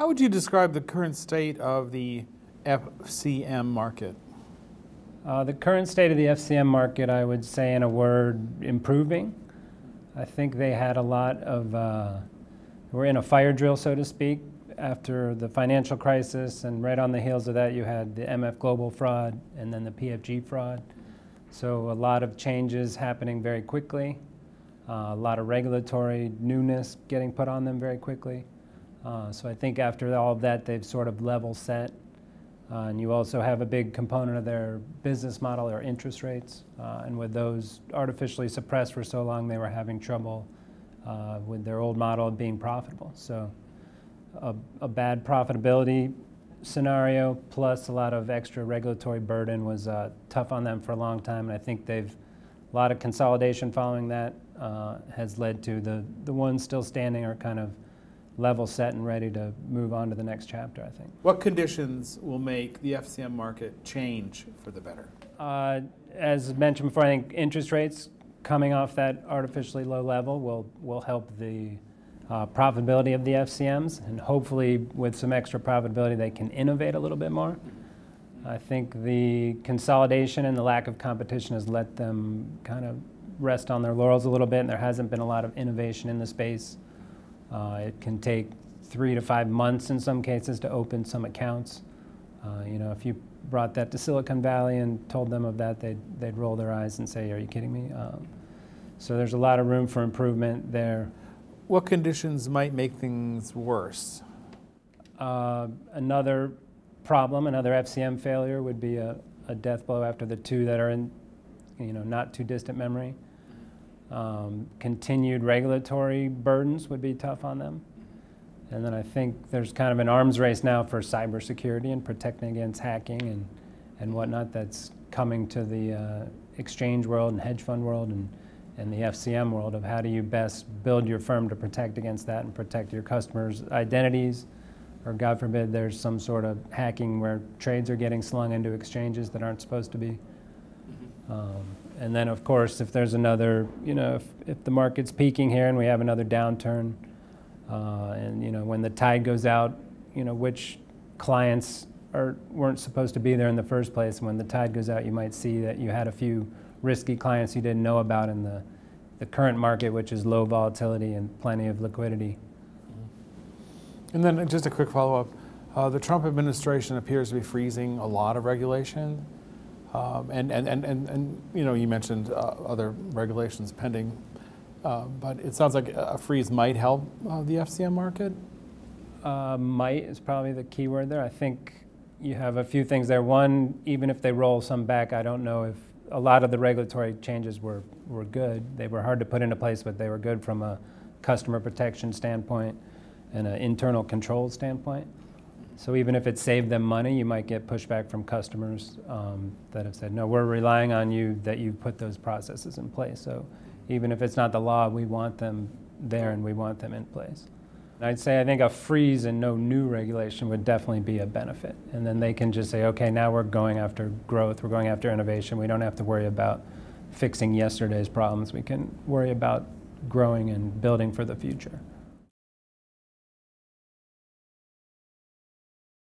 How would you describe the current state of the FCM market? The current state of the FCM market, I would say in a word, improving. I think they had a lot of, we're in a fire drill, so to speak, after the financial crisis, and right on the heels of that you had the MF Global fraud and then the PFG fraud. So a lot of changes happening very quickly, a lot of regulatory newness getting put on them very quickly. So I think after all of that they've sort of level set. And you also have a big component of their business model or interest rates. And with those artificially suppressed for so long, they were having trouble with their old model of being profitable. So a bad profitability scenario plus a lot of extra regulatory burden was tough on them for a long time. And I think a lot of consolidation following that has led to the ones still standing are kind of level set and ready to move on to the next chapter, I think. What conditions will make the FCM market change for the better? As mentioned before, I think interest rates coming off that artificially low level will help the profitability of the FCMs, and hopefully with some extra profitability they can innovate a little bit more. I think the consolidation and the lack of competition has let them kind of rest on their laurels a little bit, and there hasn't been a lot of innovation in the space. It can take 3 to 5 months in some cases to open some accounts. You know, if you brought that to Silicon Valley and told them of that, they'd roll their eyes and say, "Are you kidding me?" So there's a lot of room for improvement there. What conditions might make things worse? Another problem, another FCM failure would be a death blow after the two that are in, you know, not too distant memory. Continued regulatory burdens would be tough on them. And then I think there's kind of an arms race now for cybersecurity and protecting against hacking and whatnot that's coming to the exchange world and hedge fund world and the FCM world of how do you best build your firm to protect against that and protect your customers' identities, or God forbid there's some sort of hacking where trades are getting slung into exchanges that aren't supposed to be. And then of course if there's another, you know, if the market's peaking here and we have another downturn, and you know when the tide goes out, you know which clients weren't supposed to be there in the first place, and when the tide goes out you might see that you had a few risky clients you didn't know about in the current market, which is low volatility and plenty of liquidity. And then just a quick follow-up. The Trump administration appears to be freezing a lot of regulation. And you know, you mentioned other regulations pending, but it sounds like a freeze might help the FCM market? Might is probably the key word there. I think you have a few things there. One, even if they roll some back, I don't know if a lot of the regulatory changes were good. They were hard to put into place, but they were good from a customer protection standpoint and an internal control standpoint. So even if it saved them money, you might get pushback from customers that have said, no, we're relying on you that you put those processes in place. So even if it's not the law, we want them there and we want them in place. I'd say I think a freeze and no new regulation would definitely be a benefit. And then they can just say, okay, now we're going after growth, we're going after innovation. We don't have to worry about fixing yesterday's problems. We can worry about growing and building for the future.